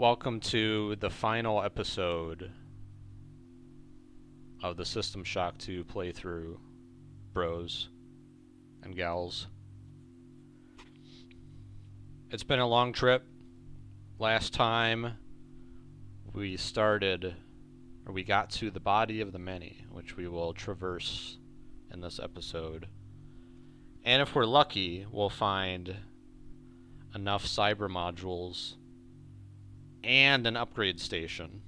Welcome to the final episode of the System Shock 2 playthrough, bros and gals. It's been a long trip. Last time we got to the body of the many, which we will traverse in this episode. And if we're lucky, we'll find enough cyber modules and an upgrade station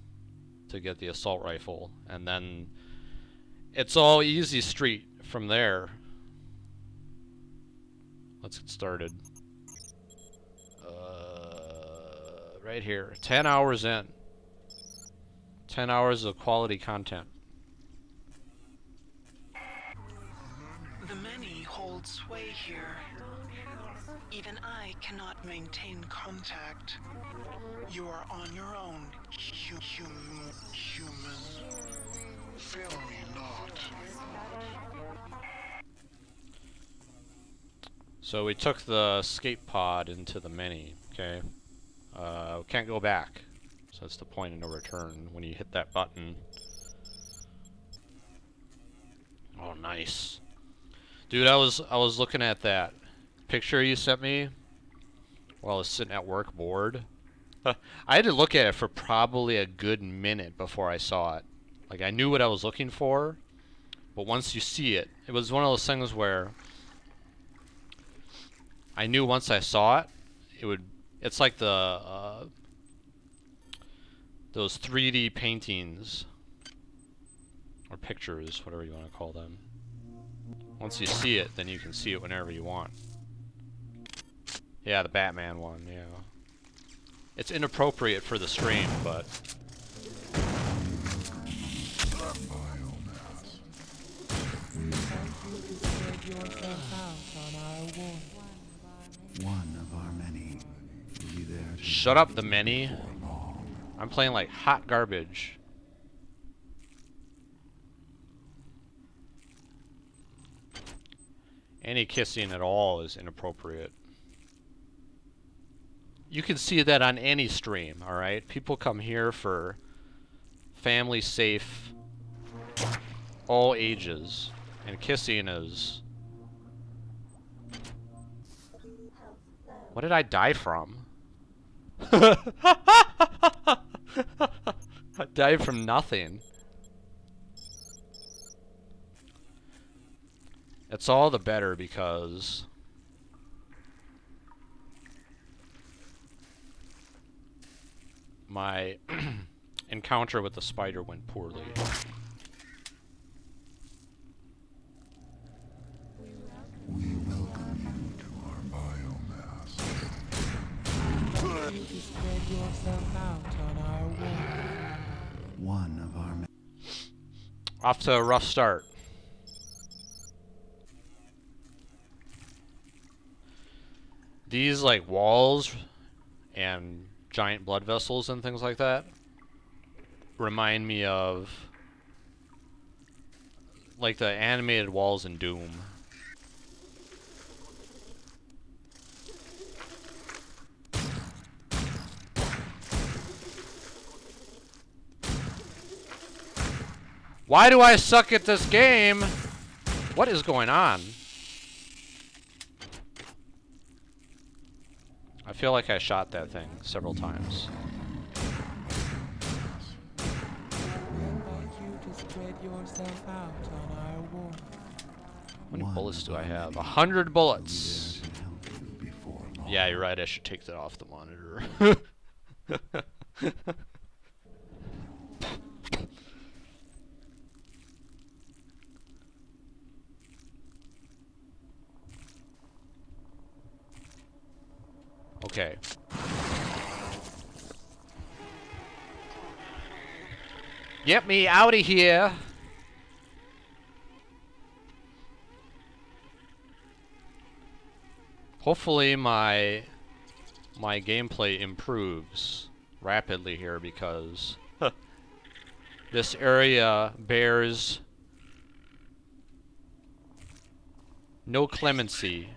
to get the assault rifle, and then it's all easy street from there. Let's get started. Right here, 10 hours in. 10 hours of quality content. The many hold sway here. Even I cannot maintain contact. You are on your own, human. Fail me not. So we took the escape pod into the mini, okay? Can't go back. So that's the point of no return when you hit that button. Oh, nice. Dude, I was looking at that picture you sent me while I was sitting at work bored. I had to look at it for probably a good minute before I saw it. Like, I knew what I was looking for, but once you see it, it was one of those things where I knew once I saw it, it's like the those 3D paintings or pictures, whatever you want to call them. Once you see it, then you can see it whenever you want. Yeah, the Batman one, yeah. It's inappropriate for the stream, but... One of our many will be there to Shut up, the many. I'm playing like hot garbage. Any kissing at all is inappropriate. You can see that on any stream, alright? People come here for family safe, all ages. And kissing is... What did I die from? I died from nothing. It's all the better because my encounter with the spider went poorly. We welcome you to our biomass. You spread yourself out on our wall. One of our Off to a rough start. These like walls and giant blood vessels and things like that remind me of like the animated walls in Doom. Why do I suck at this game? What is going on? I feel like I shot that thing several times. How many bullets do I have? 100 bullets. Yeah, you're right. I should take that off the monitor. Okay. Get me out of here. Hopefully my gameplay improves rapidly here because this area bears no clemency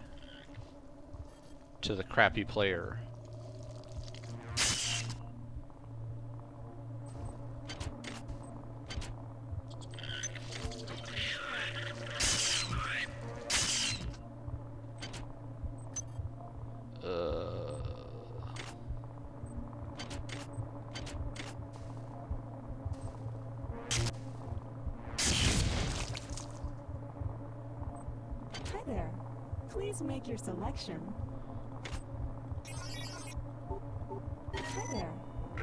to the crappy player. Please make your selection. Hi there.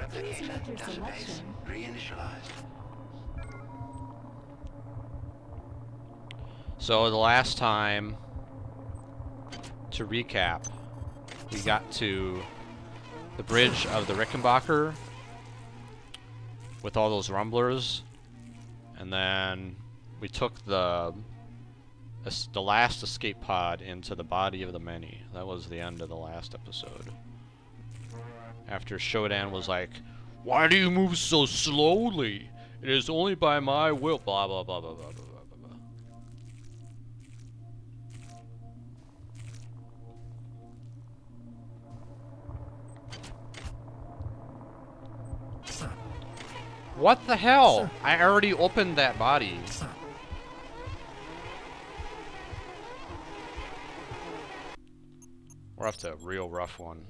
Please make your selection. Reinitialized. So the last time, to recap, we got to the bridge of the Rickenbacker with all those rumblers, and then we took the last escape pod into the body of the many. That was the end of the last episode. After Shodan was like, "Why do you move so slowly? It is only by my will." Blah blah blah blah blah blah blah blah. What the hell? I already opened that body. We're up to a real rough one.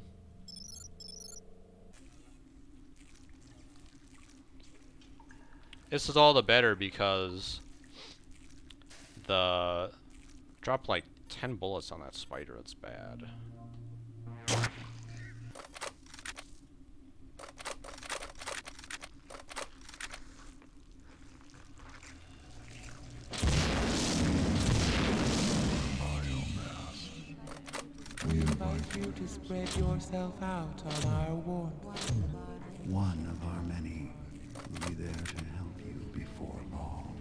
This is all the better because the dropped like 10 bullets on that spider. It's bad. We invite you to spread yourself out on our warmth. One of our many will be there to help you before long.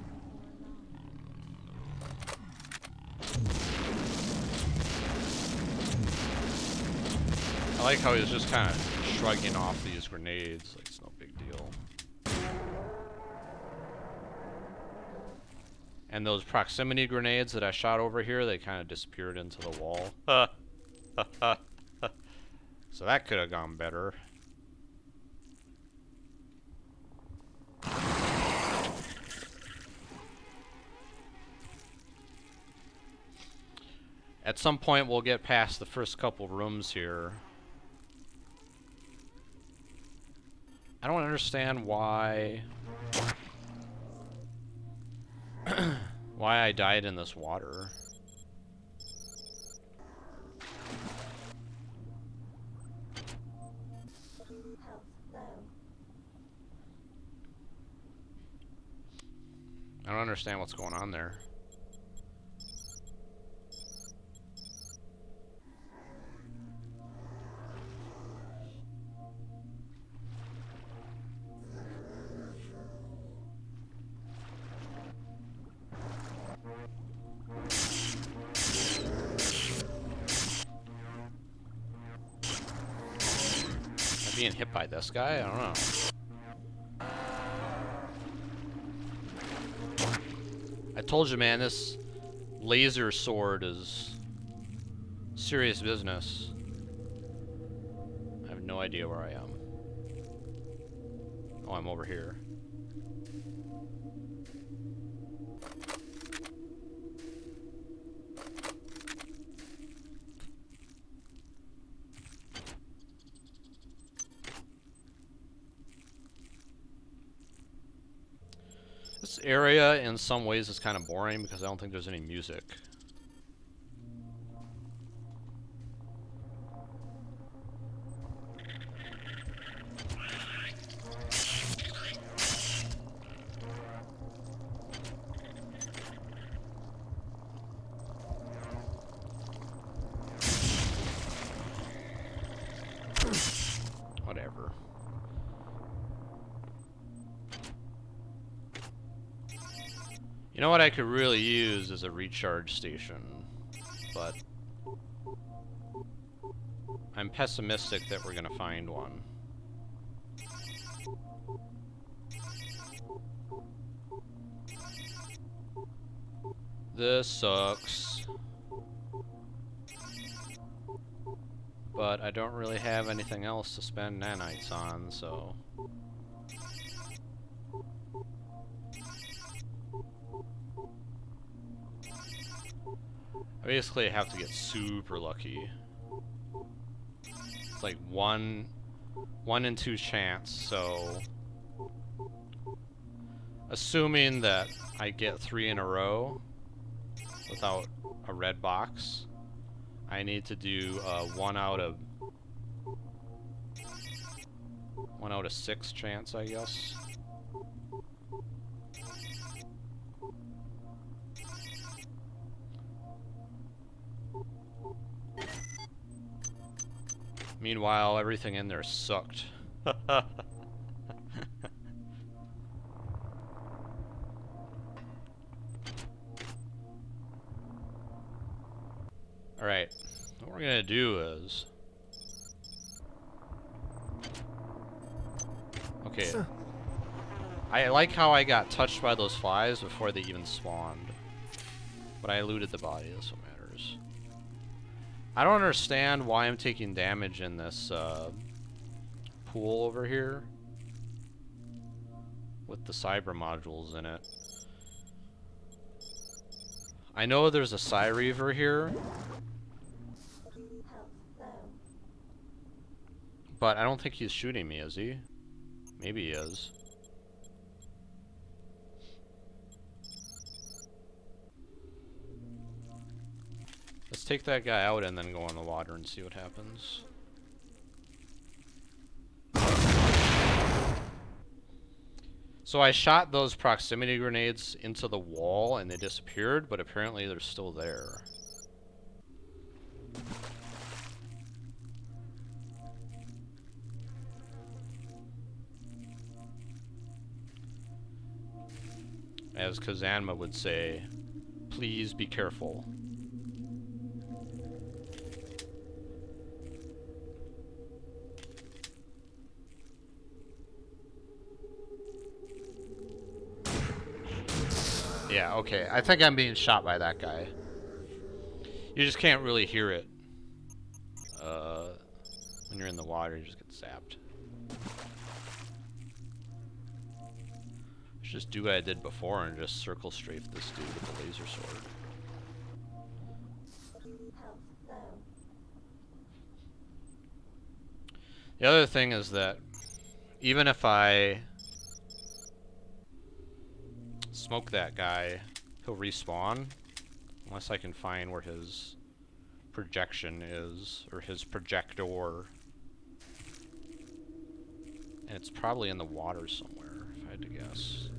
I like how he's just kind of shrugging off these grenades like it's no big deal. And those proximity grenades that I shot over here, they kind of disappeared into the wall. So that could have gone better. At some point we'll get past the first couple rooms here. I don't understand why why I died in this water. I don't understand what's going on there. Am I being hit by this guy? I don't know. I told you, man, this laser sword is serious business. I have no idea where I am. Oh, I'm over here. This area, in some ways, is kind of boring because I don't think there's any music. Whatever. You know what I could really use is a recharge station, but I'm pessimistic that we're gonna find one. This sucks. But I don't really have anything else to spend nanites on, so... I basically have to get super lucky. It's like 1 in 2 chance, so... Assuming that I get 3 in a row without a red box, I need to do 1 out of 6 chance, I guess. Meanwhile, everything in there sucked. Alright, what we're gonna do is... Okay. I like how I got touched by those flies before they even spawned. But I looted the body, that's what matters. I don't understand why I'm taking damage in this pool over here. With the cyber modules in it. I know there's a Cyreaver here. But I don't think he's shooting me, is he? Maybe he is. Let's take that guy out and then go in the water and see what happens. So I shot those proximity grenades into the wall and they disappeared, but apparently they're still there. As Kazanma would say, please be careful. Yeah, okay. I think I'm being shot by that guy. You just can't really hear it. When you're in the water, you just get zapped. Just do what I did before and just circle strafe this dude with the laser sword. The other thing is that even if I smoke that guy, he'll respawn unless I can find where his projection is, or his projector. And it's probably in the water somewhere, if I had to guess.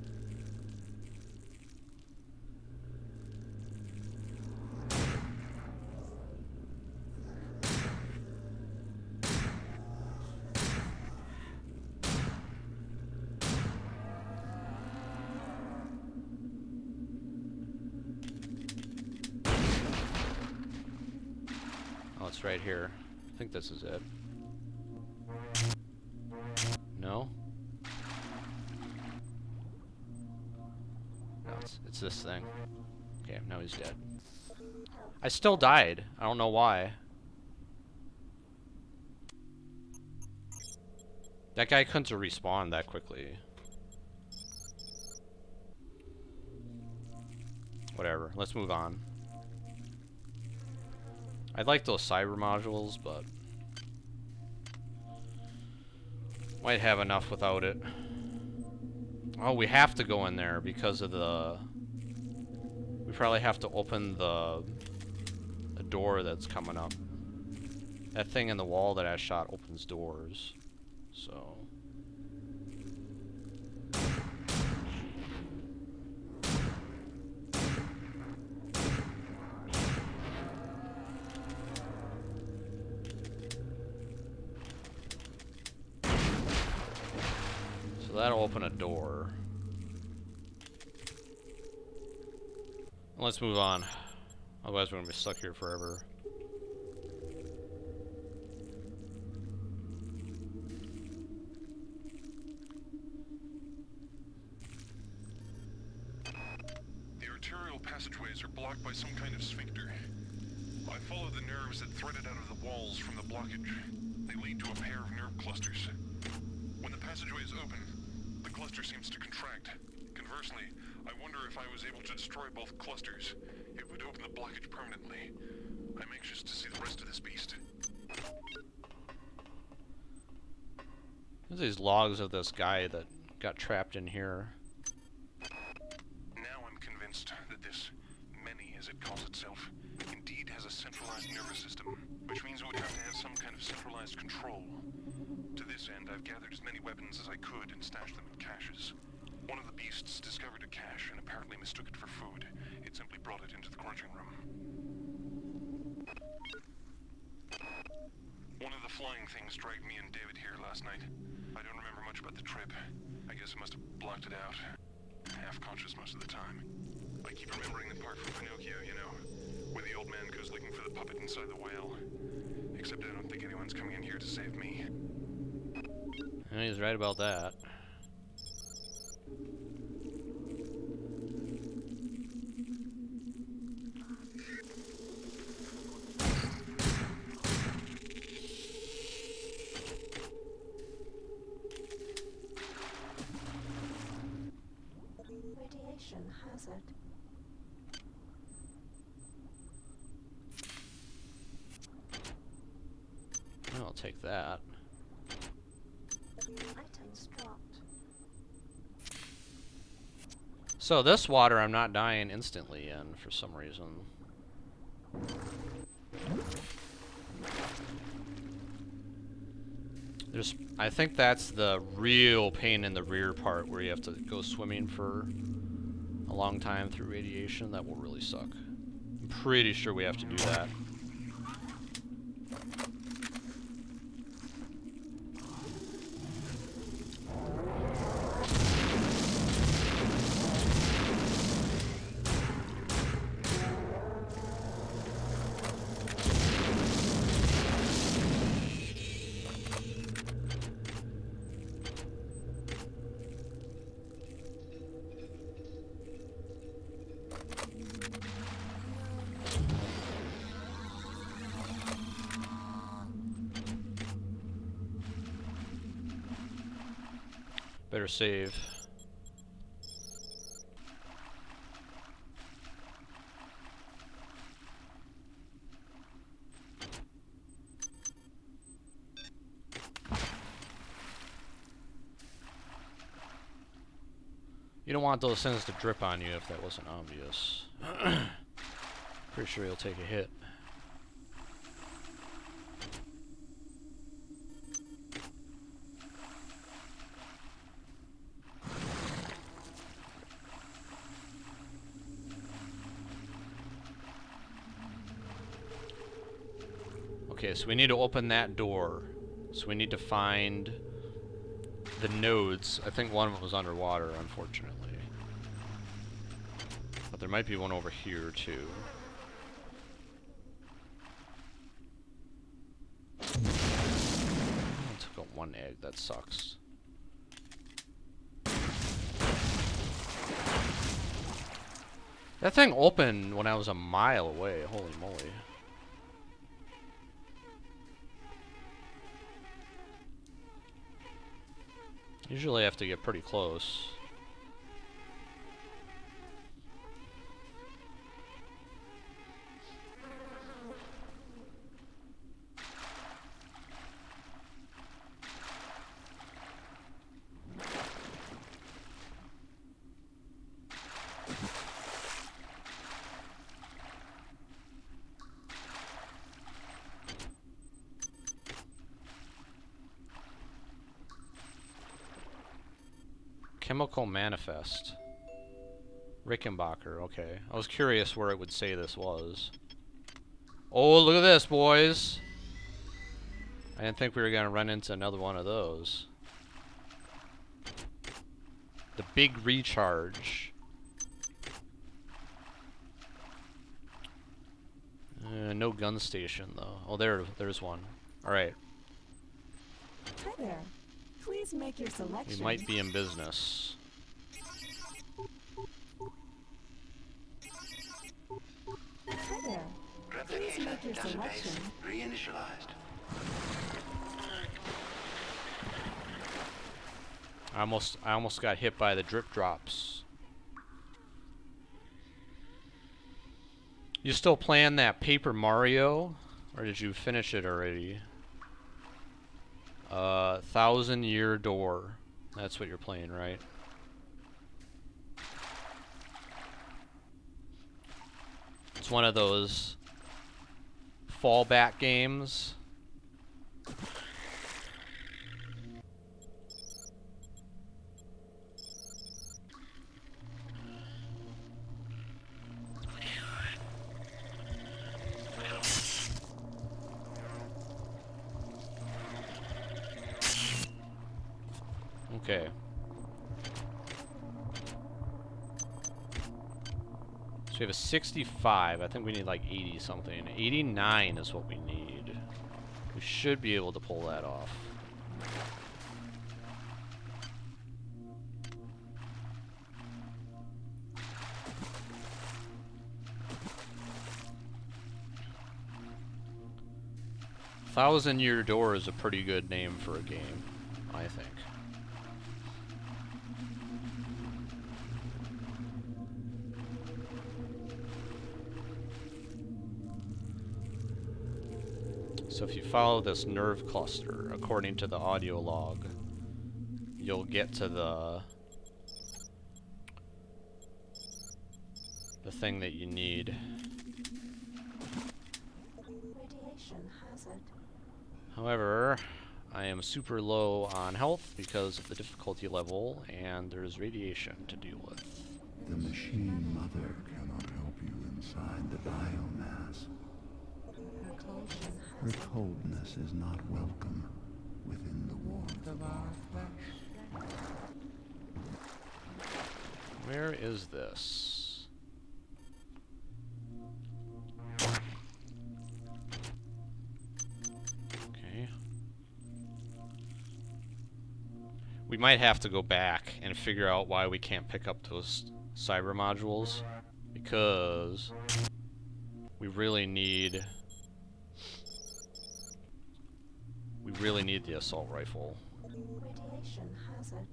Oh, it's right here. I think this is it. No? No, it's this thing. Okay, now he's dead. I still died. I don't know why. That guy couldn't respawn that quickly. Whatever, let's move on. I'd like those cyber modules, but might have enough without it. Oh, we have to go in there because of the... We probably have to open the door that's coming up. That thing in the wall that I shot opens doors. So... that'll open a door. Let's move on. Otherwise we're gonna be stuck here forever. The arterial passageways are blocked by some kind of sphincter. I follow the nerves that threaded out of the walls from the blockage. They lead to a pair of nerve clusters. When the passageway is open, the cluster seems to contract. Conversely, I wonder if I was able to destroy both clusters. It would open the blockage permanently. I'm anxious to see the rest of this beast. There's these logs of this guy that got trapped in here. Now I'm convinced that this many, as it calls itself, indeed has a centralized nervous system. centralized control. To this end, I've gathered as many weapons as I could and stashed them in caches. One of the beasts discovered a cache and apparently mistook it for food. It simply brought it into the crunching room. One of the flying things dragged me and David here last night. I don't remember much about the trip. I guess I must have blocked it out. Half conscious most of the time. I keep remembering the part from Pinocchio, you know, where the old man goes looking for the puppet inside the whale. Except I don't think anyone's coming in here to save me. And he's right about that. Radiation hazard. I'll take that. Items dropped. So this water I'm not dying instantly in for some reason. I think that's the real pain in the rear part where you have to go swimming for a long time through radiation. That will really suck. I'm pretty sure we have to do that. Better save. You don't want those things to drip on you if that wasn't obvious. Pretty sure you'll take a hit. Okay, so we need to open that door. So we need to find the nodes. I think one of them was underwater, unfortunately. But there might be one over here, too. I took out one egg, that sucks. That thing opened when I was a mile away, holy moly. Usually I have to get pretty close. Chemical Manifest. Rickenbacker, okay. I was curious where it would say this was. Oh, look at this, boys! I didn't think we were gonna run into another one of those. The big recharge. No gun station, though. Oh, there's one. Alright. Hi there. Please make your selection. We might be in business. Hi there. Please make your selection. Reinitialized. I almost got hit by the drip drops. You still playing that Paper Mario? Or did you finish it already? 1,000-Year Door. That's what you're playing, right? It's one of those fallback games. Okay. So we have a 65. I think we need like 80 something. 89 is what we need. We should be able to pull that off. Thousand-Year Door is a pretty good name for a game, I think. So if you follow this nerve cluster, according to the audio log, you'll get to the thing that you need. Radiation hazard. However, I am super low on health because of the difficulty level, and there's radiation to deal with. The machine mother cannot help you inside the biomass. Her coldness is not welcome within the warmth of our flesh. Where is this? Okay. We might have to go back and figure out why we can't pick up those cyber modules, because we really need the assault rifle. Radiation hazard.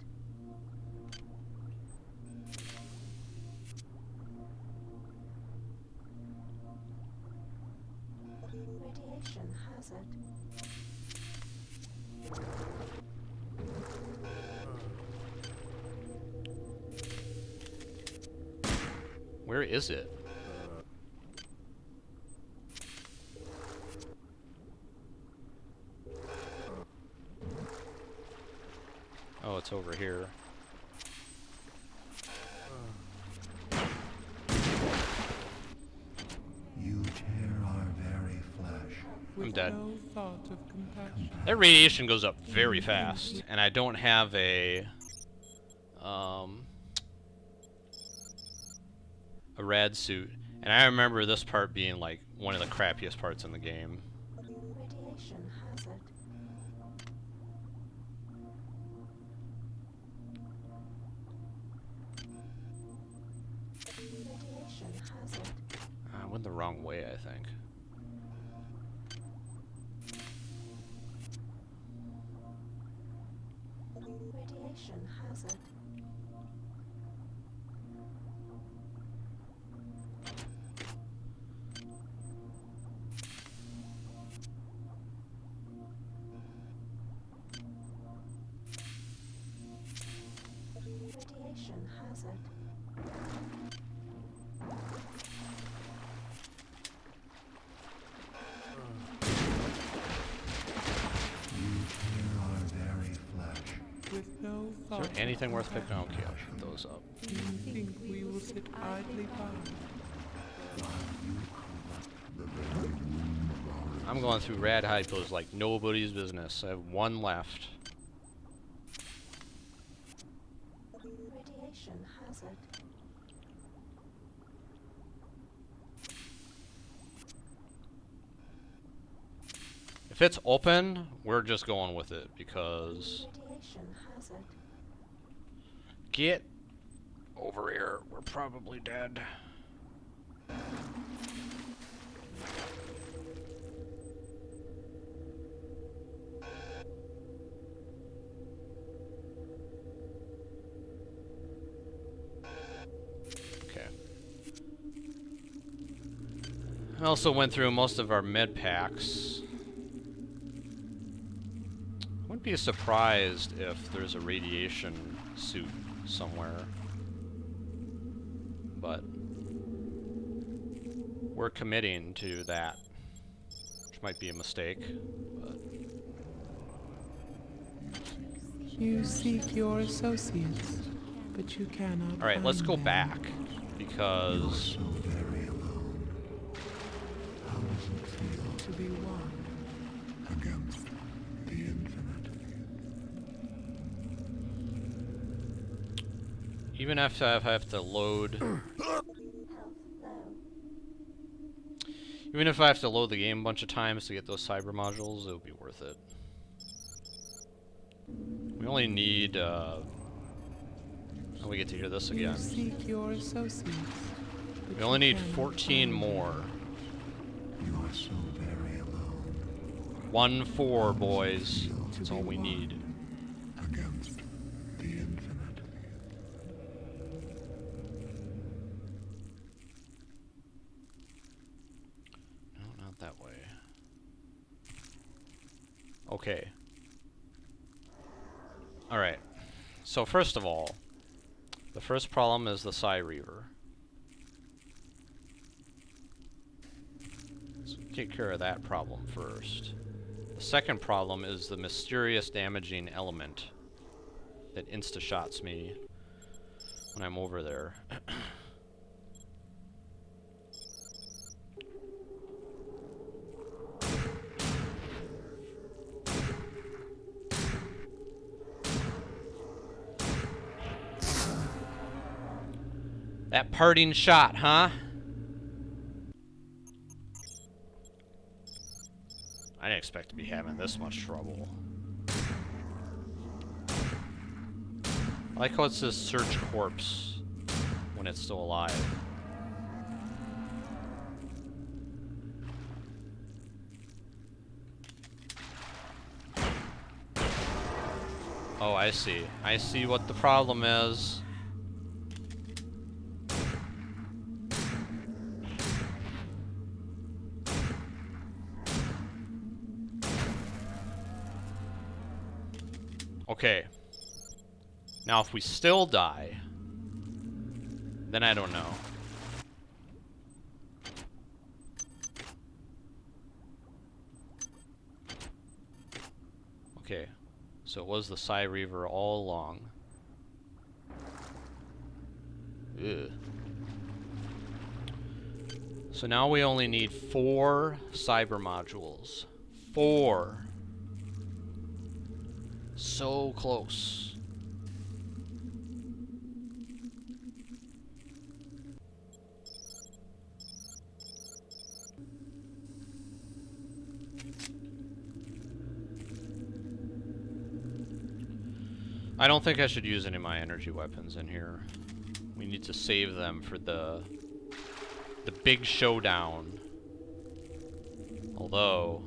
Radiation hazard. Where is it? Oh, it's over here. You tear our very flesh. I'm With dead. no thought of compassion. That radiation goes up very fast, and I don't have a rad suit. And I remember this part being like one of the crappiest parts in the game. Radiation hazard. Radiation hazard. I went the wrong way, I think. Radiation hazard. Radiation hazard. You tear our very flesh. With no Is thought there anything of worth picking? compassion. Okay, I'll pick those up. Do you think we will sit idly by? I'm going through rad hypos like nobody's business. I have one left. Radiation hazard. If it's open, we're just going with it, because Radiation hazard. get over here. We're probably dead. Okay. I also went through most of our med packs. Wouldn't be surprised if there's a radiation suit somewhere. But we're committing to that, which might be a mistake. But You seek your associates, but you cannot. all right, let's find go them. back, because So very alone. How does it feel To be one. against the infinite? Even if I have to load... Even if I have to load the game a bunch of times to get those cyber modules, it'll be worth it. We only need, oh, we get to hear this You again. seek your associates, but We only you need cannot 14 find more. You are so very alone. 1-4, boys. That's all we need. Against the infinite. No, not that way. Okay. Alright. So first of all, the first problem is the Psy Reaver. Let's take care of that problem first. The second problem is the mysterious damaging element that insta-shots me when I'm over there. That parting shot, huh? I didn't expect to be having this much trouble. I like how it says search corpse when it's still alive. Oh, I see. I see what the problem is. Okay. Now if we still die, then I don't know. Okay. So it was the Psy Reaver all along. Ugh. So now we only need 4 cyber modules. 4. So close. I don't think I should use any of my energy weapons in here. We need to save them for the big showdown. Although,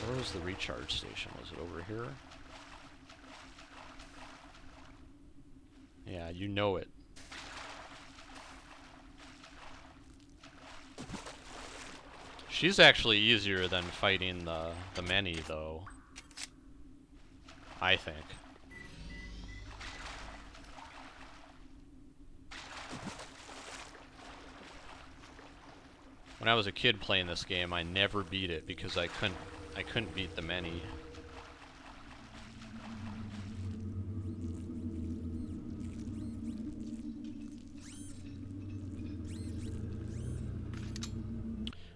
where was the recharge station? Was it over here? Yeah, you know it. She's actually easier than fighting the many, though. I think. When I was a kid playing this game, I never beat it because I couldn't beat the many.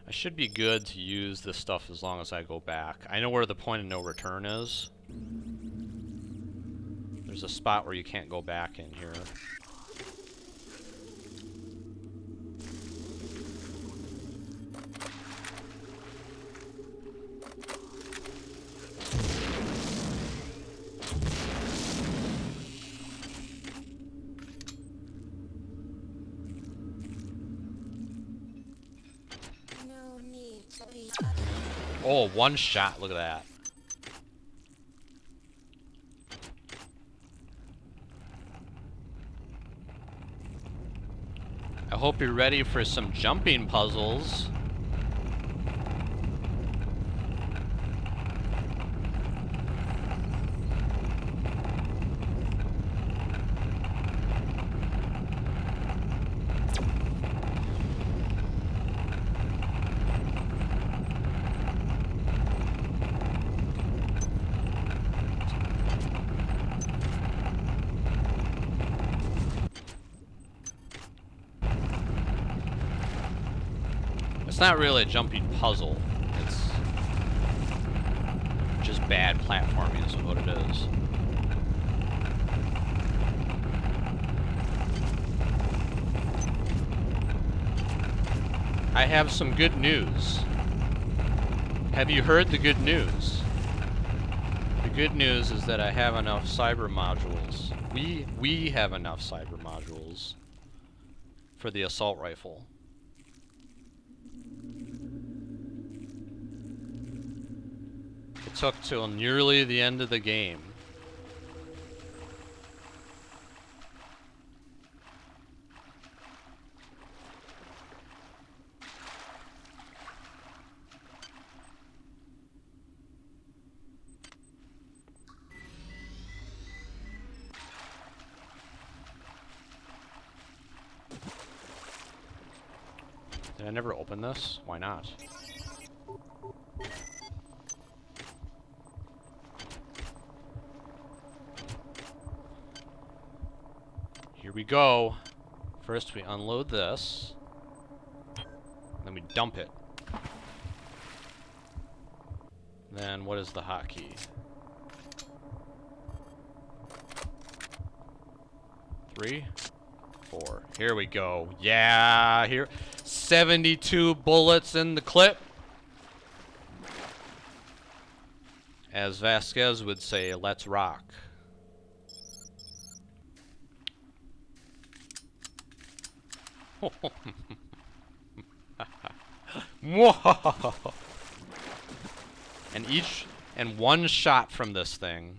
I should be good to use this stuff as long as I go back. I know where the point of no return is. There's a spot where you can't go back in here. Oh, one shot, look at that. I hope you're ready for some jumping puzzles. It's not really a jumping puzzle. It's just bad platforming is what it is. I have some good news. Have you heard the good news? The good news is that I have enough cyber modules. We have enough cyber modules for the assault rifle. It took till nearly the end of the game. Did I never open this? Why not? Here we go. First we unload this. Then we dump it. Then what is the hotkey? 3, 4. Here we go. Yeah, here. 72 bullets in the clip. As Vasquez would say, let's rock. And one shot from this thing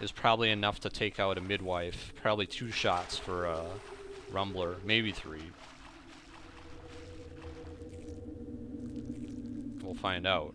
is probably enough to take out a midwife. Probably 2 shots for a rumbler, maybe 3. We'll find out.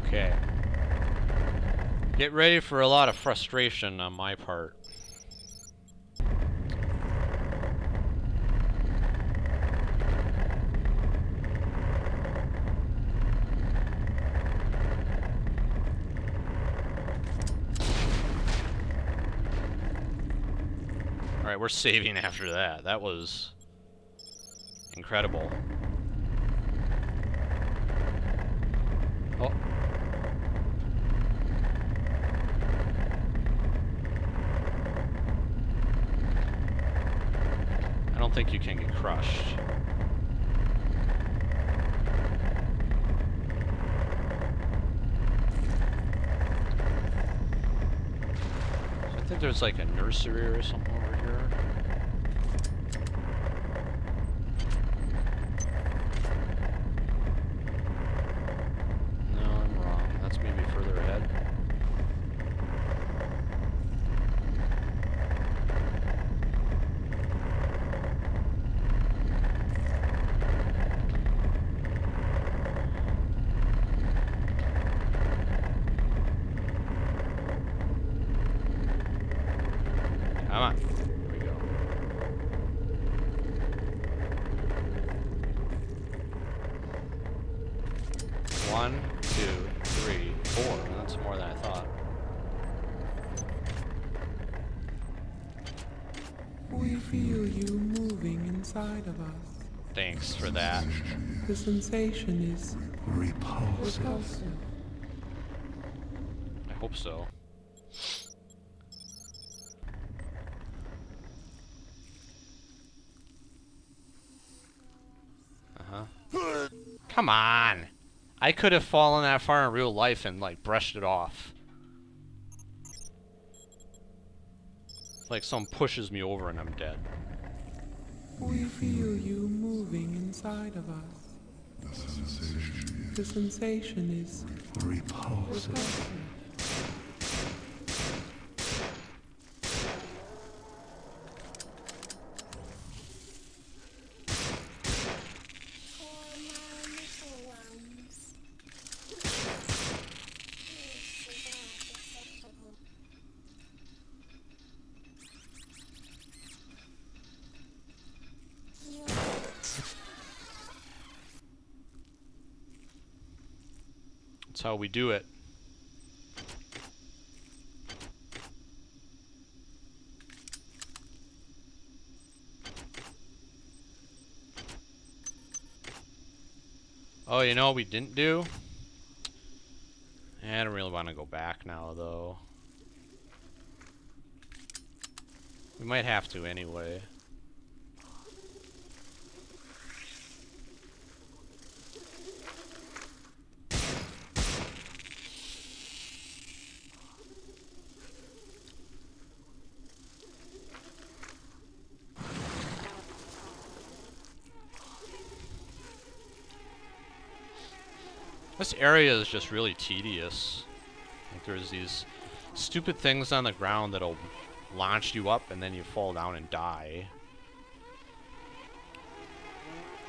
Okay. Get ready for a lot of frustration on my part. Alright, we're saving after that. That was incredible. Oh. I don't think you can get crushed. So I think there's like a nursery or something over here. No, I'm wrong. That's maybe further ahead. Come on. Here we go. One, 2, 3, 4. That's more than I thought. We feel you moving inside of us. Thanks for that. The sensation is Repulsive. I hope so. Uh-huh. Come on! I could have fallen that far in real life and, like, brushed it off. Like someone pushes me over and I'm dead. We feel you moving inside of us. The sensation is Repulsive. That's how we do it. Oh, you know what we didn't do? I don't really want to go back now, though. We might have to anyway. This area is just really tedious. Like there's these stupid things on the ground that'll launch you up and then you fall down and die.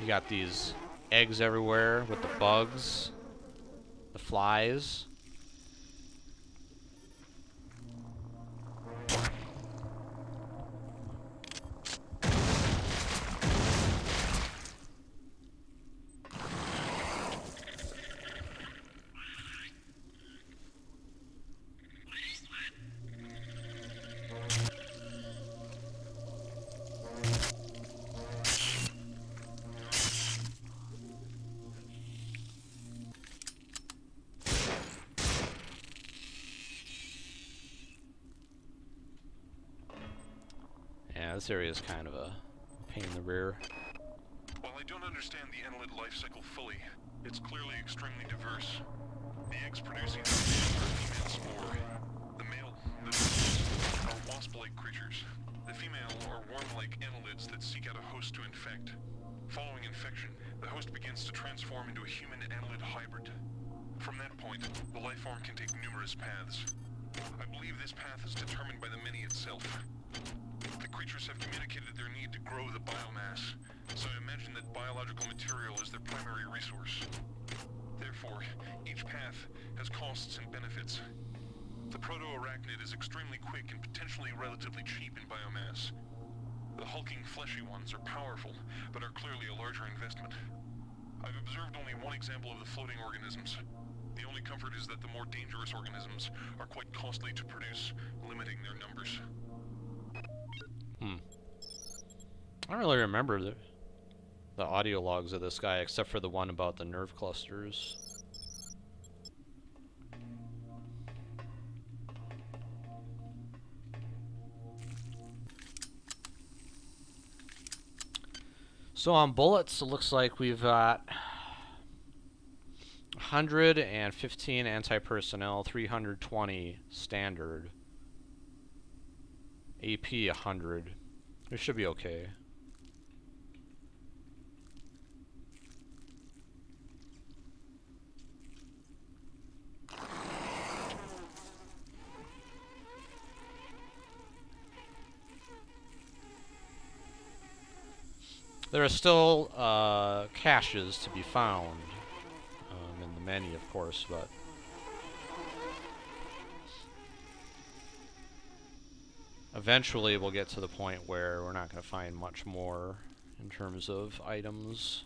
You got these eggs everywhere with the bugs, the flies. Yeah, this area is kind of a pain in the rear. While I don't understand the annelid life cycle fully, it's clearly extremely diverse. The eggs producing the female spore. The male, are wasp-like creatures. The female are worm-like annelids that seek out a host to infect. Following infection, the host begins to transform into a human annelid hybrid. From that point, the life form can take numerous paths. I believe this path is determined by the many itself. The creatures have communicated their need to grow the biomass, so I imagine that biological material is their primary resource. Therefore, each path has costs and benefits. The proto-arachnid is extremely quick and potentially relatively cheap in biomass. The hulking fleshy ones are powerful, but are clearly a larger investment. I've observed only one example of the floating organisms. The only comfort is that the more dangerous organisms are quite costly to produce, limiting their numbers. I don't really remember the audio logs of this guy, except for the one about the nerve clusters. So on bullets, it looks like we've got 115 anti-personnel, 320 standard, AP 100. We should be okay. There are still caches to be found in the menu, of course, but eventually we'll get to the point where we're not going to find much more in terms of items.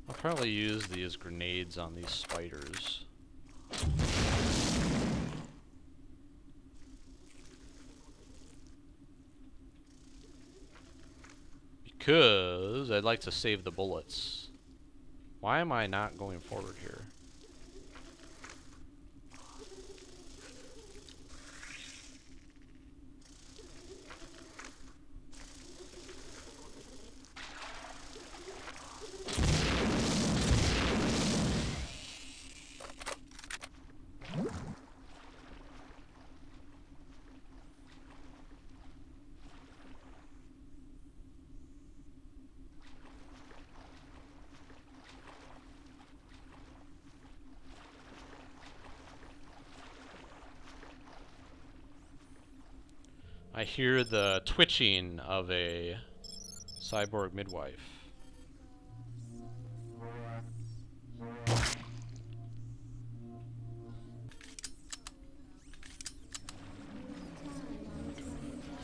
I'll probably use these grenades on these spiders. Because I'd like to save the bullets. Why am I not going forward here? I hear the twitching of Cyborg midwife.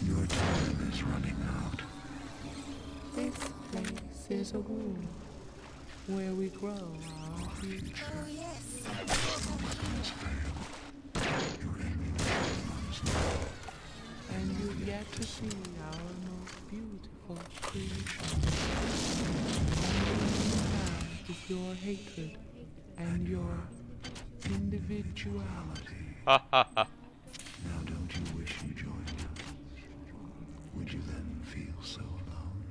Your time is running out. This place is a womb where we grow our future. You're aiming for the And you've yet to see our most beautiful creation. All you have is your hatred and your individuality. Ha ha ha. Now don't you wish you joined us? Would you then feel so alone?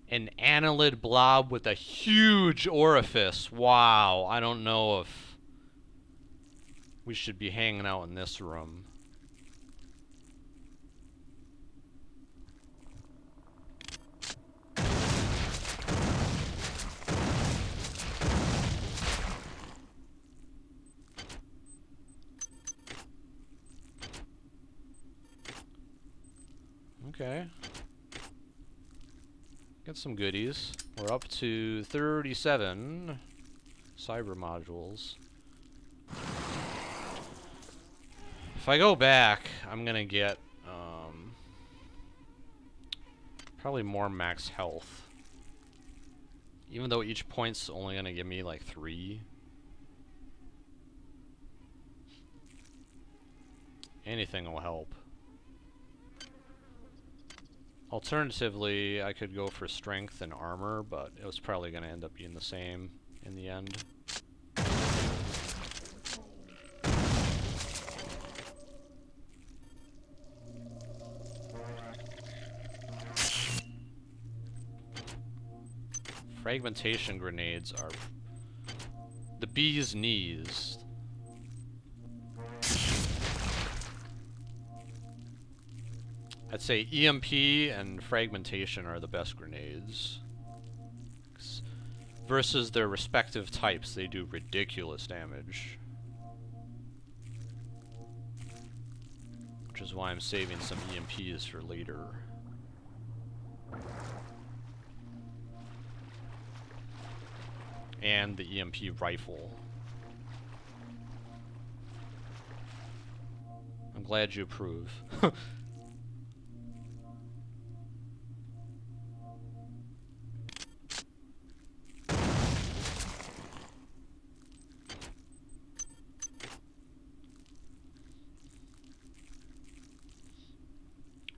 An annelid blob with a huge orifice. Wow, I don't know if we should be hanging out in this room. Okay. Get some goodies. We're up to 37 cyber modules. If I go back, I'm gonna get probably more max health. Even though each point's only gonna give me like 3. Anything will help. Alternatively, I could go for strength and armor, but it was probably going to end up being the same in the end. Fragmentation grenades are the bee's knees. I'd say EMP and fragmentation are the best grenades. Versus their respective types, they do ridiculous damage. Which is why I'm saving some EMPs for later. And the EMP rifle. I'm glad you approve.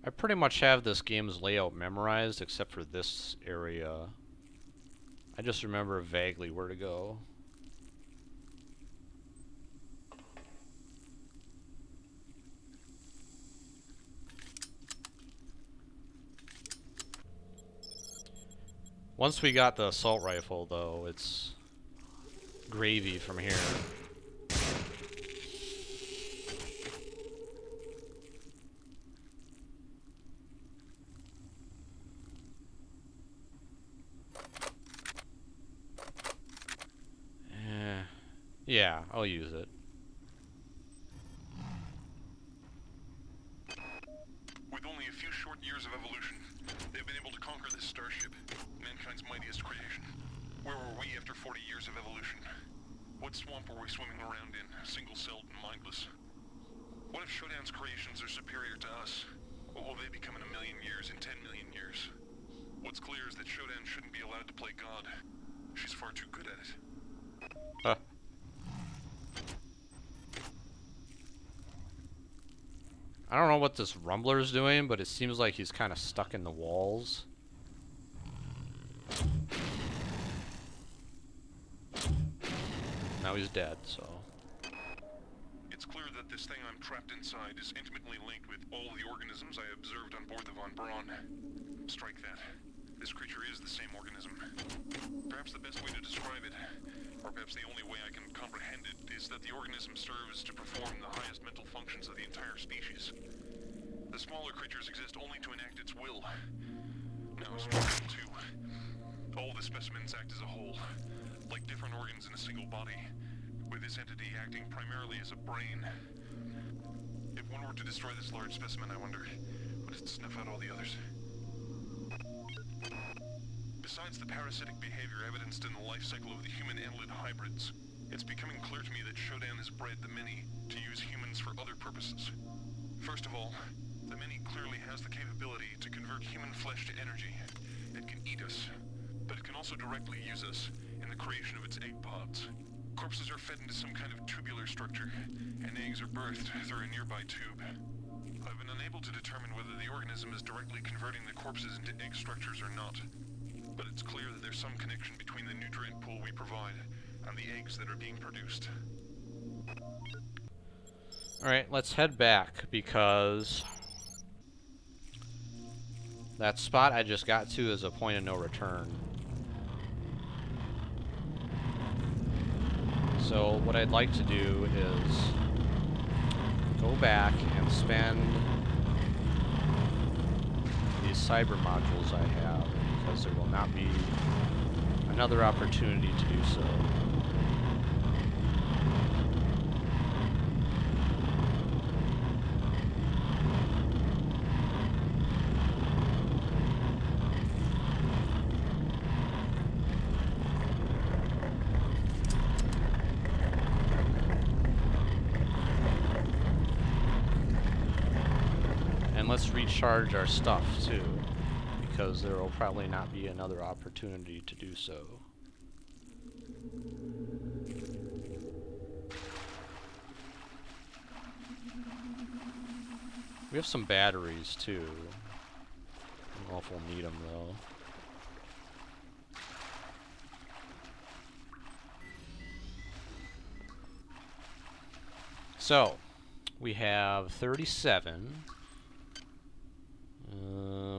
I pretty much have this game's layout memorized except for this area. I just remember vaguely where to go. Once we got the assault rifle, though, it's gravy from here. Yeah, I'll use it. With only a few short years of evolution, they've been able to conquer this starship, mankind's mightiest creation. Where were we after 40 years of evolution? What swamp were we swimming around in, single-celled and mindless? What if Shodan's creations are superior to us? What will they become in 1,000,000 years, in 10 million years? What's clear is that Shodan shouldn't be allowed to play God. She's far too good at it. Huh. I don't know what this rumbler's doing, but it seems like he's kind of stuck in the walls. Now he's dead, so... It's clear that this thing I'm trapped inside is intimately linked with all the organisms I observed on board the Von Braun. Strike that. This creature is the same organism. Perhaps the best way to describe it, or perhaps the only way I can comprehend it, is that the organism serves to perform the highest mental functions of the entire species. The smaller creatures exist only to enact its will. Now, structure too. All the specimens act as a whole, like different organs in a single body, with this entity acting primarily as a brain. If one were to destroy this large specimen, I wonder, but it's to snuff out all the others. Besides the parasitic behavior evidenced in the life cycle of the human-annelid hybrids, it's becoming clear to me that Shodan has bred the many to use humans for other purposes. First of all, the many clearly has the capability to convert human flesh to energy. It can eat us, but it can also directly use us in the creation of its egg pods. Corpses are fed into some kind of tubular structure, and eggs are birthed through a nearby tube. I've been unable to determine whether the organism is directly converting the corpses into egg structures or not, but it's clear that there's some connection between the nutrient pool we provide and the eggs that are being produced. Alright, let's head back, because that spot I just got to is a point of no return. So what I'd like to do is go back and spend these cyber modules I have, because there will not be another opportunity to do so. Let's recharge our stuff too, because there will probably not be another opportunity to do so. We have some batteries too. I don't know if we'll need them though. So, we have 37.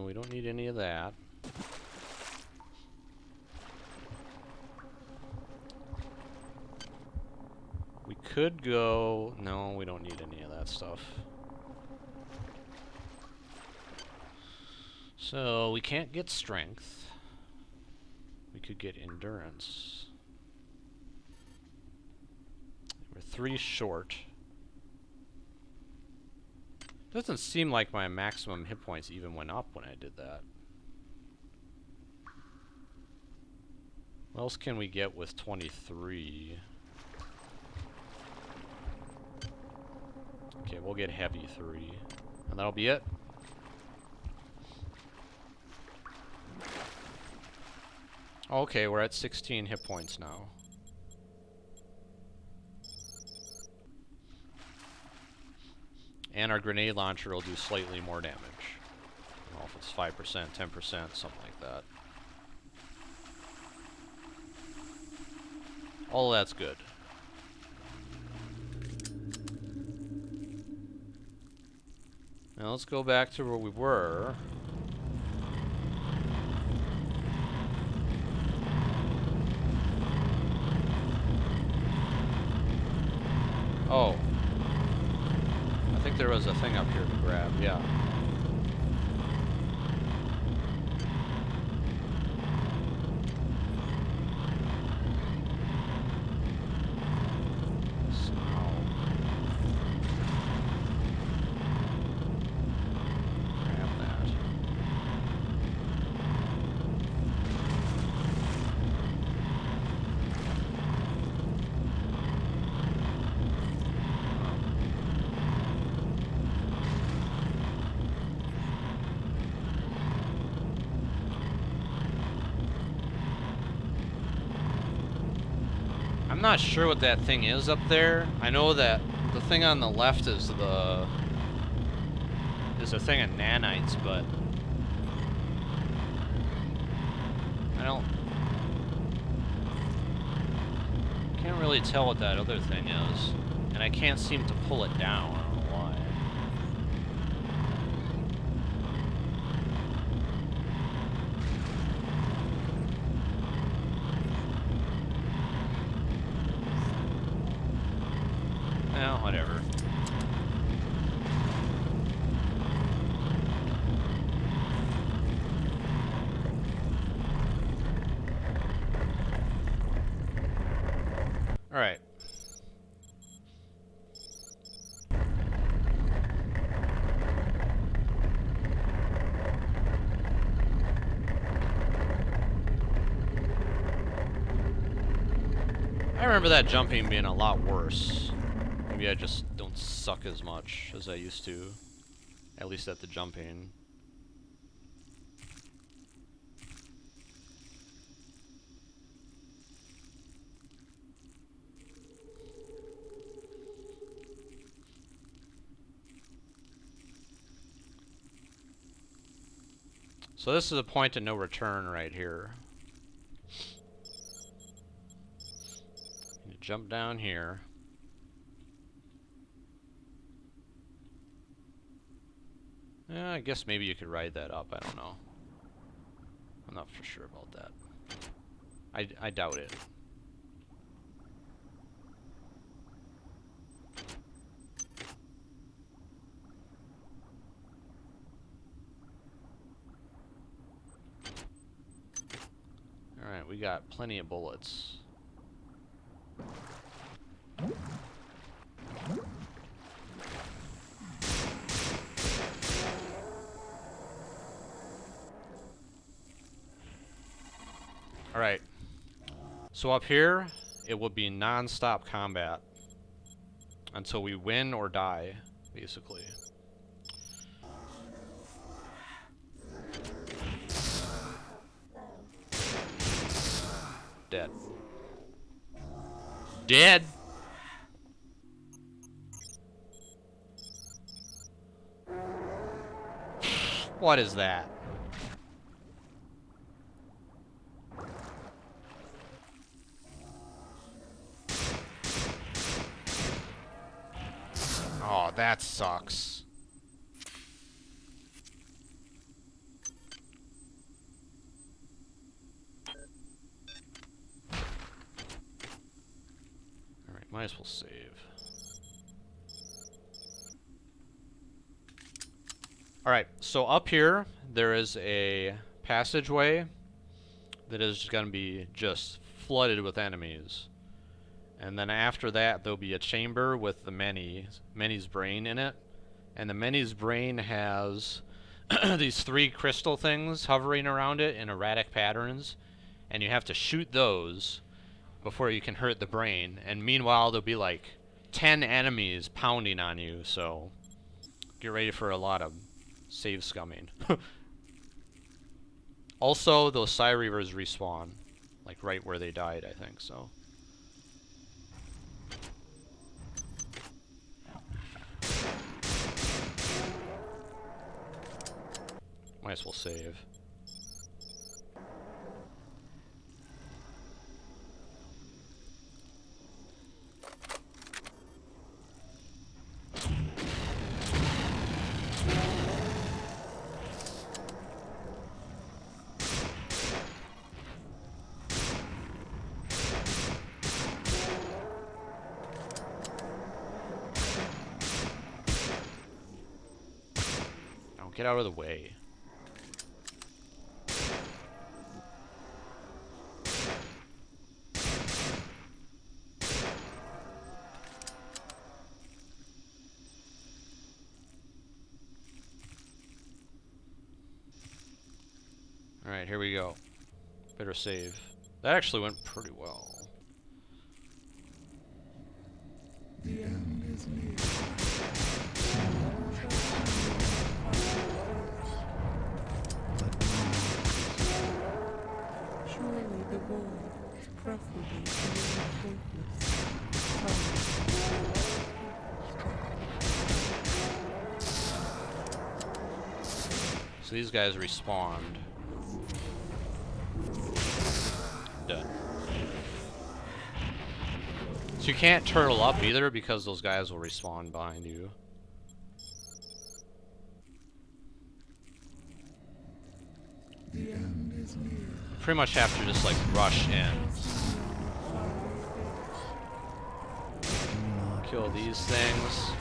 We don't need any of that. We could go... No, we don't need any of that stuff. So, we can't get strength. We could get endurance. We're 3 short. Doesn't seem like my maximum hit points even went up when I did that. What else can we get with 23? Okay, we'll get heavy 3. And that'll be it. Okay, we're at 16 hit points now. And our grenade launcher will do slightly more damage. I don't know if it's 5%, 10%, something like that. All that's good. Now let's go back to where we were. Oh. I think there was a thing up here to grab, yeah. I'm not sure what that thing is up there. I know that the thing on the left is a thing of nanites, but I can't really tell what that other thing is, and I can't seem to pull it down. I don't know why. Well, whatever. All right. I remember that jumping being a lot worse. Maybe I just don't suck as much as I used to. At least at the jumping. So this is a point of no return right here. You jump down here. Yeah, I guess maybe you could ride that up. I don't know. I'm not for sure about that. I doubt it. Alright, we got plenty of bullets. Alright. So up here, it will be non-stop combat until we win or die, basically. Dead. Dead! What is that? Oh, that sucks. Alright, might as well save. Alright, so up here, there is a passageway that is going to be just flooded with enemies. And then after that, there'll be a chamber with the Many's brain in it. And the Many's brain has these 3 crystal things hovering around it in erratic patterns. And you have to shoot those before you can hurt the brain. And meanwhile, there'll be like 10 enemies pounding on you, so get ready for a lot of save scumming. Also, those Psy Reavers respawn, like right where they died, I think, so. Might as well save. Get out of the way. Alright, here we go. Better save. That actually went pretty well. The end is near. Surely the void is preferable to the hopeless. So these guys respawned. Done. So you can't turtle up either because those guys will respawn behind you. The end is near. Pretty much have to just like rush in. Kill these things.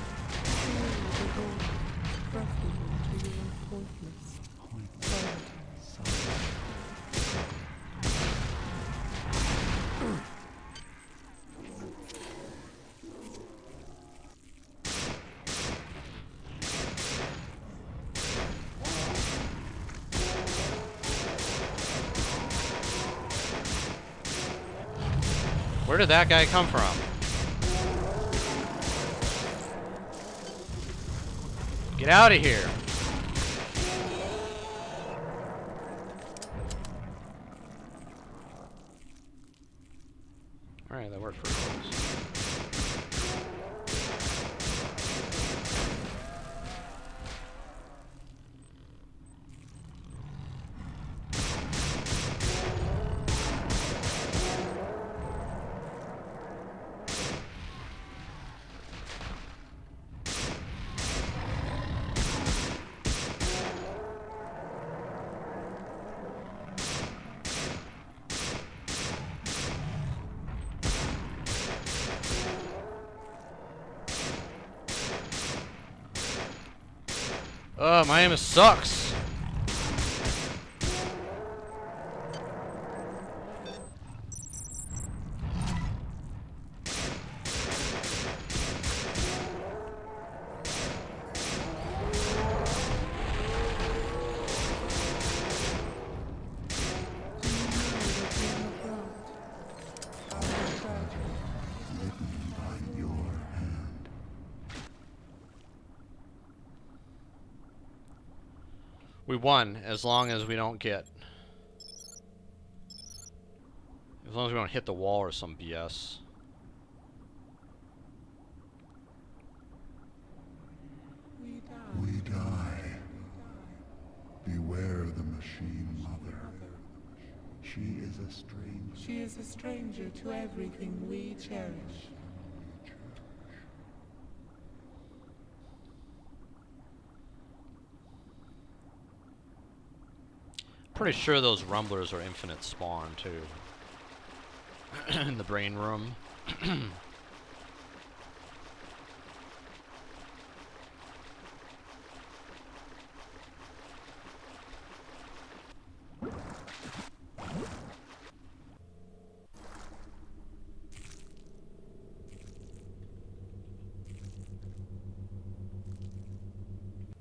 Where did that guy come from? Get out of here. Alright, that worked for us. My aim sucks. We won as long as we don't get... As long as we don't hit the wall or some BS. We die. Beware the machine mother. She is a stranger. She is a stranger to everything we cherish. Pretty sure those rumblers are infinite spawn too. In the brain room.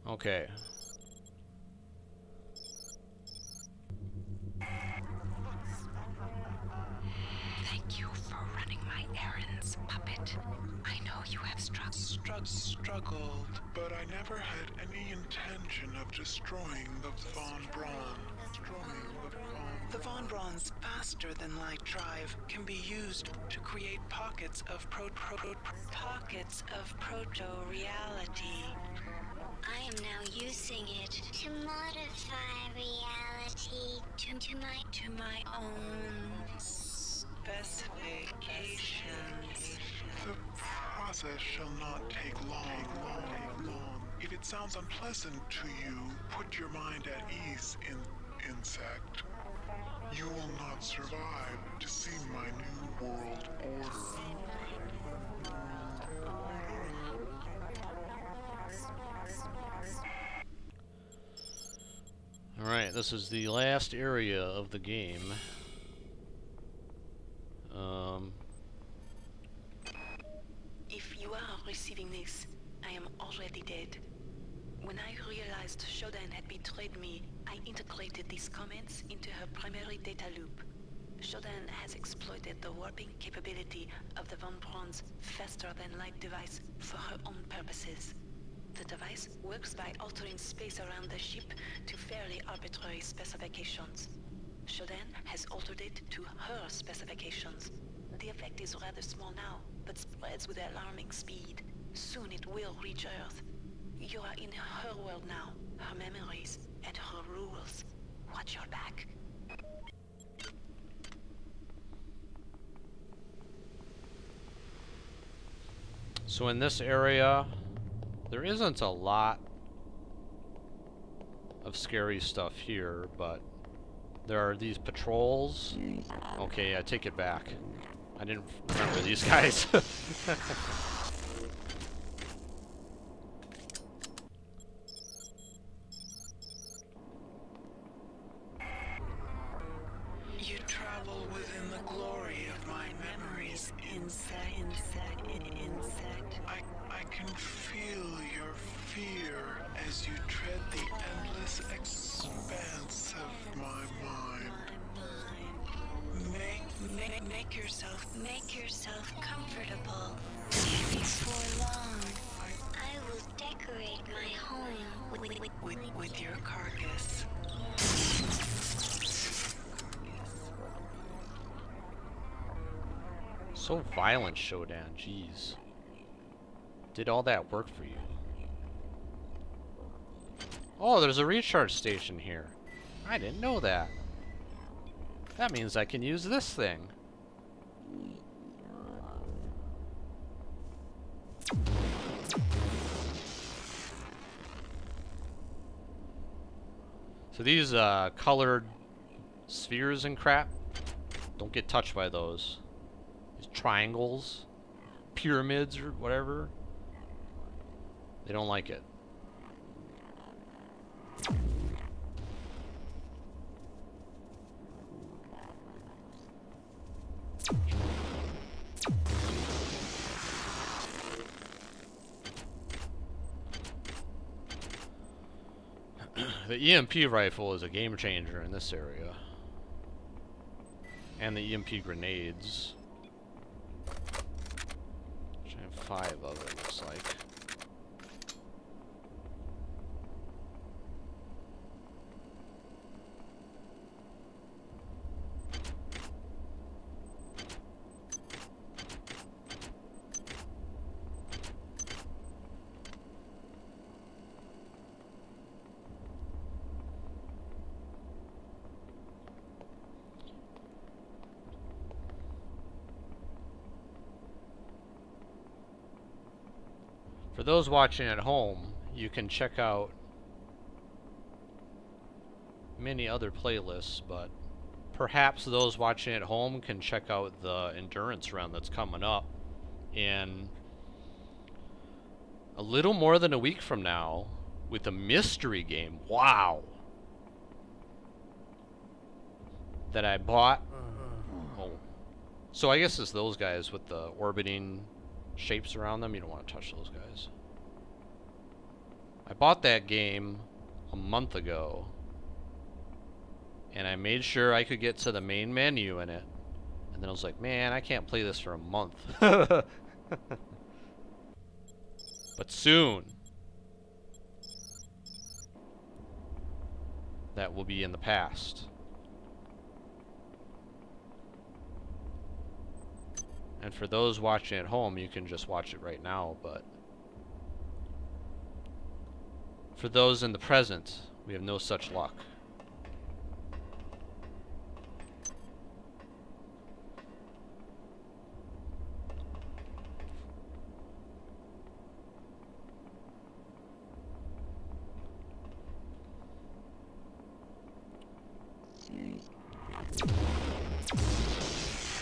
Okay. Thank you for running my errands, puppet. I know you have struggled, but I never had any intention of destroying the Von Braun. The Von Braun's faster-than-light drive can be used to create pockets of proto-reality. I am now using it to modify reality to my own specifications. The process shall not take long. If it sounds unpleasant to you, put your mind at ease, insect. You will not survive to see my new world order. Alright, this is the last area of the game. If you are receiving this, I am already dead. When I realized Shodan had betrayed me, I integrated these comments into her primary data loop. Shodan has exploited the warping capability of the Von Braun's faster-than-light device for her own purposes. The device works by altering space around the ship to fairly arbitrary specifications. Shodan has altered it to her specifications. The effect is rather small now, but spreads with alarming speed. Soon it will reach Earth. You are in her world now, her memories, and her rules. Watch your back. So in this area, there isn't a lot of scary stuff here, but there are these patrols. Okay, I take it back. I didn't remember these guys. You travel within the glory of my memories, insect. I can feel your fear as you tread the endless expanse of my mind. Make Make yourself comfortable. Before long, I will decorate my home With your carcass. So violent, Shodan. Jeez. Did all that work for you? Oh, there's a recharge station here. I didn't know that. That means I can use this thing. So these colored spheres and crap, don't get touched by those. These triangles, pyramids or whatever, they don't like it. The EMP rifle is a game changer in this area. And the EMP grenades. Which I have 5 of it, looks like. For those watching at home, you can check out many other playlists, but perhaps those watching at home can check out the endurance run that's coming up in a little more than a week from now with a mystery game. Wow! That I bought. Oh. So I guess it's those guys with the orbiting shapes around them. You don't want to touch those guys. I bought that game a month ago, and I made sure I could get to the main menu in it, and then I was like, man, I can't play this for a month. But soon, that will be in the past. And for those watching at home, you can just watch it right now, but for those in the present, we have no such luck.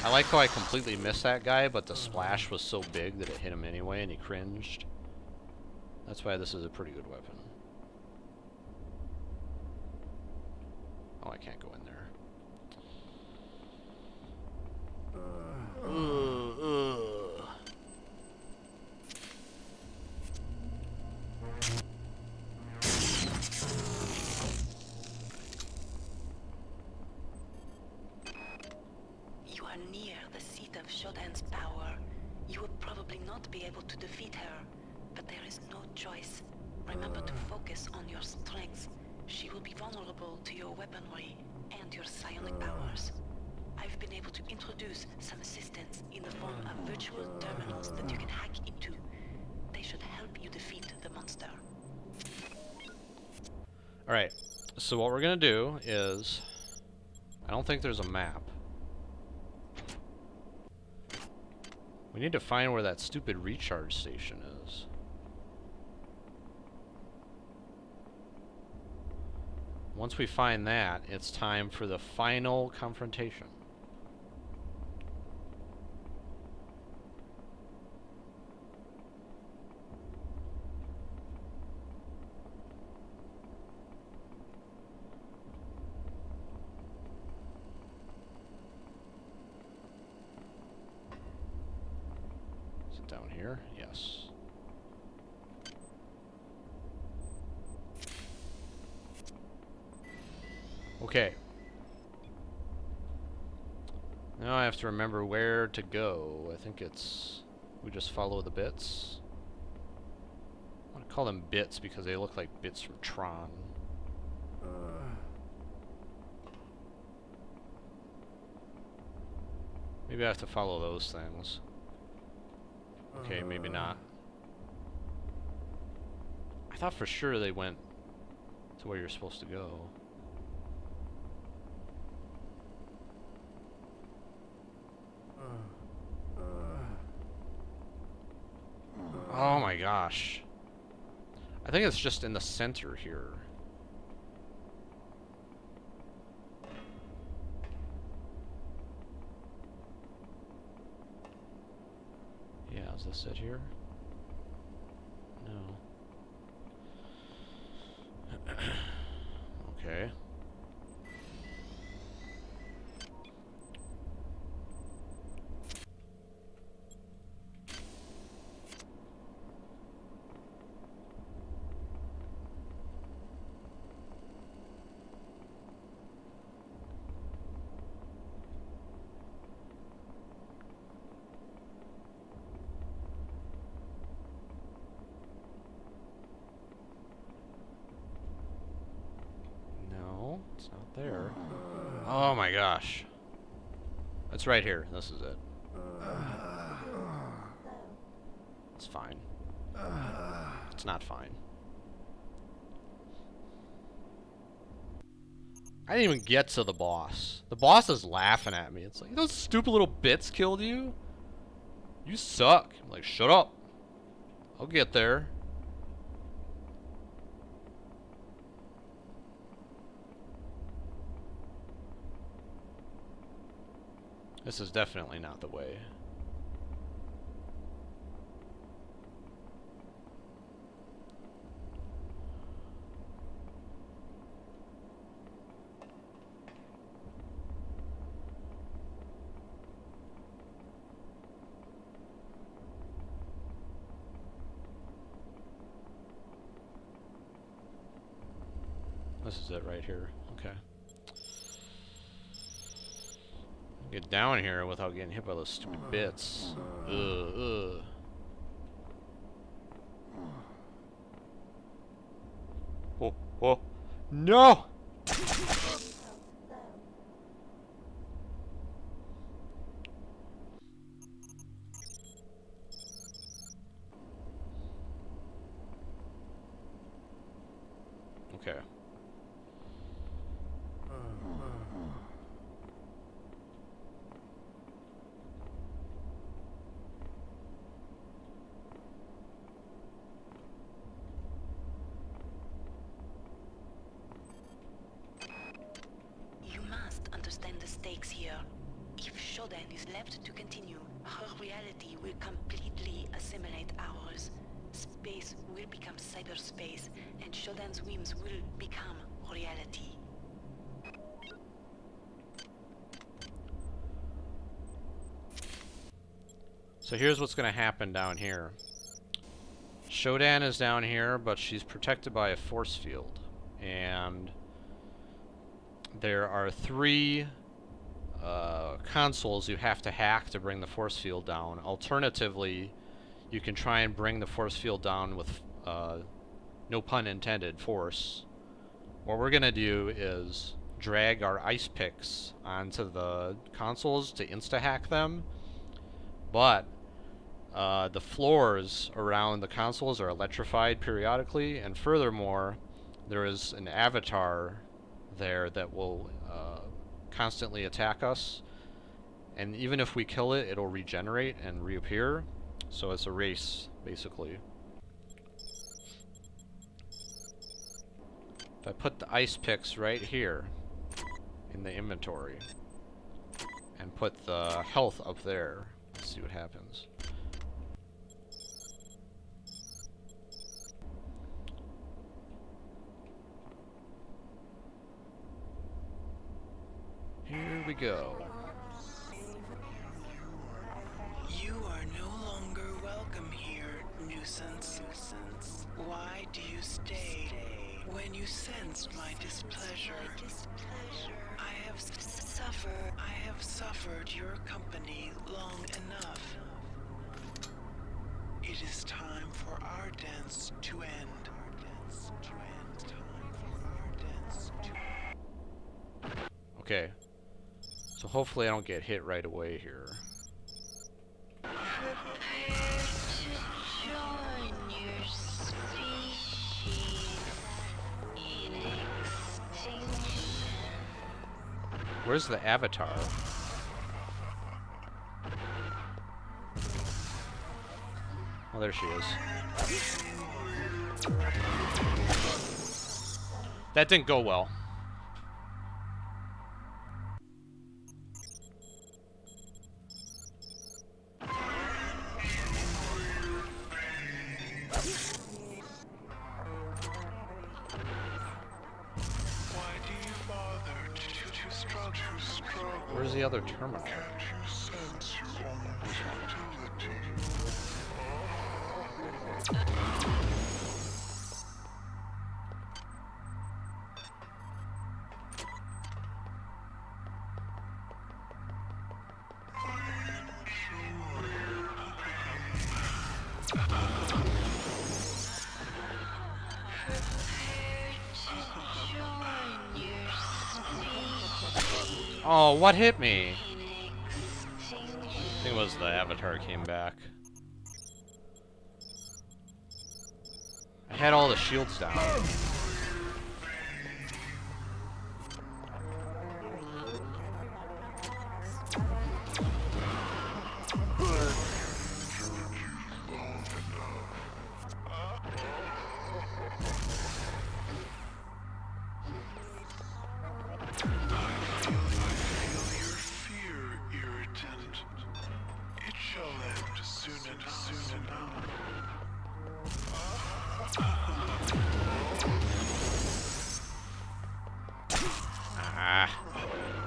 I like how I completely missed that guy, but the splash was so big that it hit him anyway and he cringed. That's why this is a pretty good weapon. Oh, I can't go in there. You are near the seat of Shodan's power. You will probably not be able to defeat her, but there is no choice. Remember to focus on your strengths. She will be vulnerable to your weaponry and your psionic powers. I've been able to introduce some assistance in the form of virtual terminals that you can hack into. They should help you defeat the monster. Alright, so what we're gonna do is, I don't think there's a map. We need to find where that stupid recharge station is. Once we find that, it's time for the final confrontation. Is it down here? Yes. Okay. Now I have to remember where to go. I think it's... we just follow the bits. I want to call them bits because they look like bits from Tron. Maybe I have to follow those things. Okay, maybe not. I thought for sure they went to where you're supposed to go. Oh my gosh. I think it's just in the center here. Yeah, is this it here? No. Okay. No, it's not there. Oh my gosh. It's right here. This is it. It's fine. It's not fine. I didn't even get to the boss. The boss is laughing at me. It's like, those stupid little bits killed you? You suck. I'm like, shut up. I'll get there. This is definitely not the way. This is it right here. Okay. Get down here without getting hit by those stupid bits. Ugh. Oh, oh. No! Okay. You must understand the stakes here. If Shodan is left to continue, her reality will completely assimilate ours. Space will become cyberspace, and Shodan's whims will become reality. So here's what's gonna happen down here. Shodan is down here, but she's protected by a force field. And there are 3 consoles you have to hack to bring the force field down. Alternatively, you can try and bring the force field down with, no pun intended, force. What we're gonna do is drag our ice picks onto the consoles to insta-hack them, but the floors around the consoles are electrified periodically, and furthermore, there is an avatar there that will constantly attack us, and even if we kill it, it'll regenerate and reappear, so it's a race, basically. If I put the ice picks right here in the inventory and put the health up there, let's see what happens. Here we go. You are no longer welcome here, nuisance. Why do you stay? When you sense my displeasure, I have suffered offered your company long enough. It is time for our dance to end. Okay. So hopefully I don't get hit right away here. Prepare to join your species in extinction. Where's the avatar? Oh, there she is. That didn't go well. Why do you bother to struggle? Where's the other terminal? Can't you sense your own futility? Join your species Oh, what hit me? in extinction. I think it was the avatar came back. I had all the shields down. Fear, irritant. It shall end soon enough. Ah.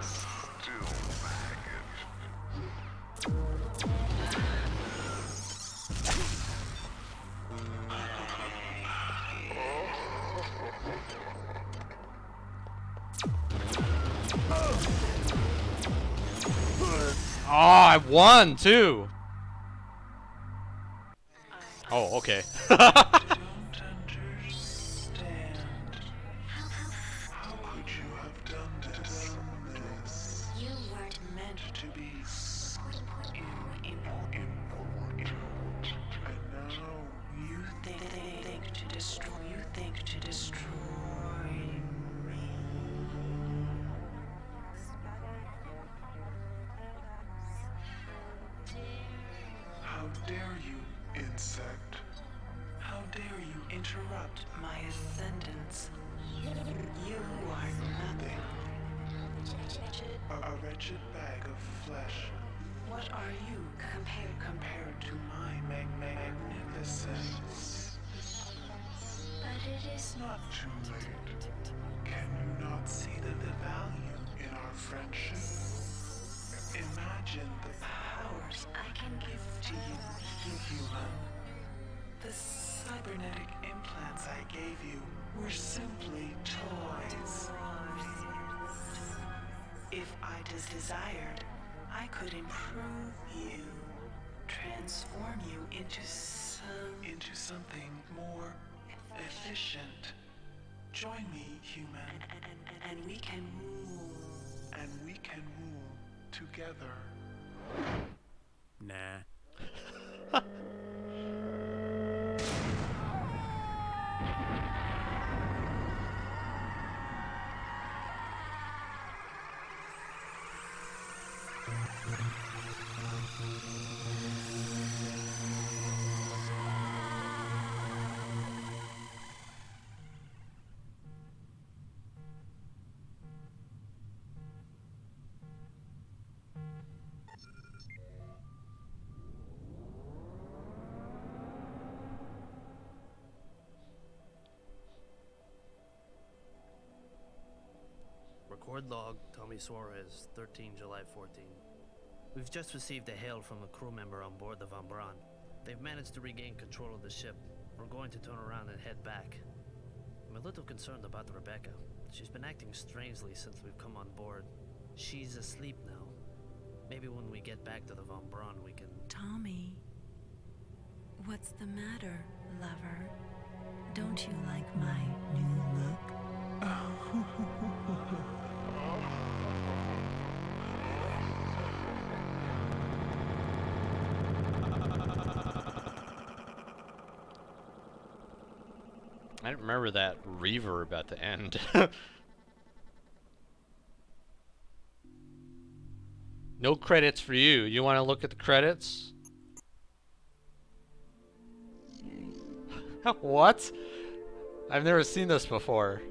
Still maggot. Oh, I won too. Oh, okay. Don't understand. How could you have done this? You weren't Meant to be important. And now you think to destroy. You think to destroy me. How dare you, insect? How dare you interrupt my ascendance? You are nothing. A wretched bag of flesh. What are you compared to my magnificence? but it is Not too late. Can you not see the value in our friendship? Imagine the powers I can give to you, human. The cybernetic implants I gave you were simply toys. If I desired, I could improve you, transform you into something more efficient. Join me, human, and we can rule. And we can rule together. Nah. Record log, Tommy Suarez, 13 July 14. We've just received a hail from a crew member on board the Van Braun. They've managed to regain control of the ship. We're going to turn around and head back. I'm a little concerned about Rebecca. She's been acting strangely since we've come on board. She's asleep now. Maybe when we get back to the Von Braun, we can... Tommy, what's the matter, lover? Don't you like my new look? I don't remember that reverb at the end. No credits for you. You want to look at the credits? What? I've never seen this before.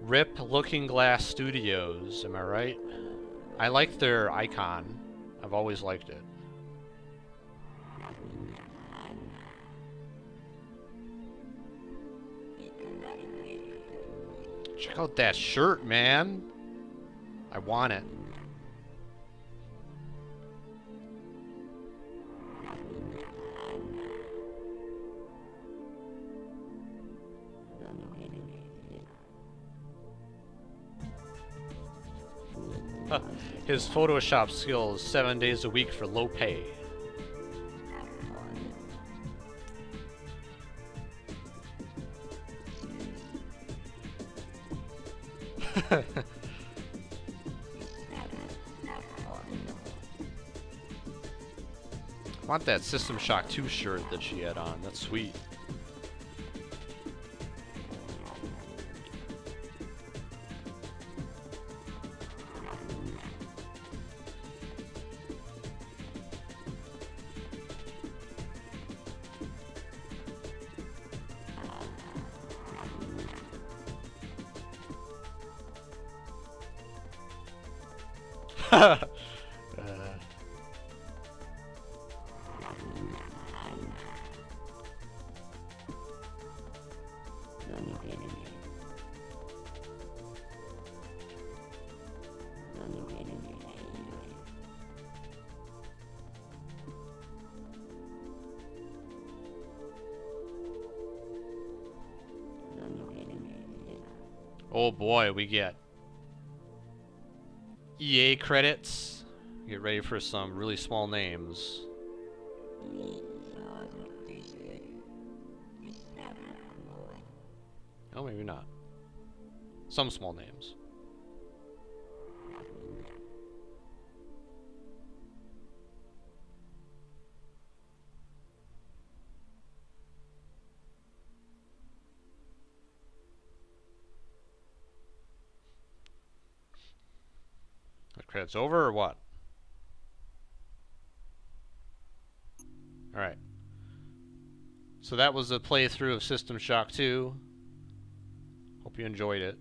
RIP Looking Glass Studios, am I right? I like their icon. I've always liked it. Check out that shirt, man. I want it. His Photoshop skills 7 days a week for low pay. I want that System Shock 2 shirt that she had on. That's sweet. Oh boy, we get EA credits. Get ready for some really small names. Oh, maybe not. Some small names. The credits over or what? Alright. So that was a playthrough of System Shock 2. Hope you enjoyed it.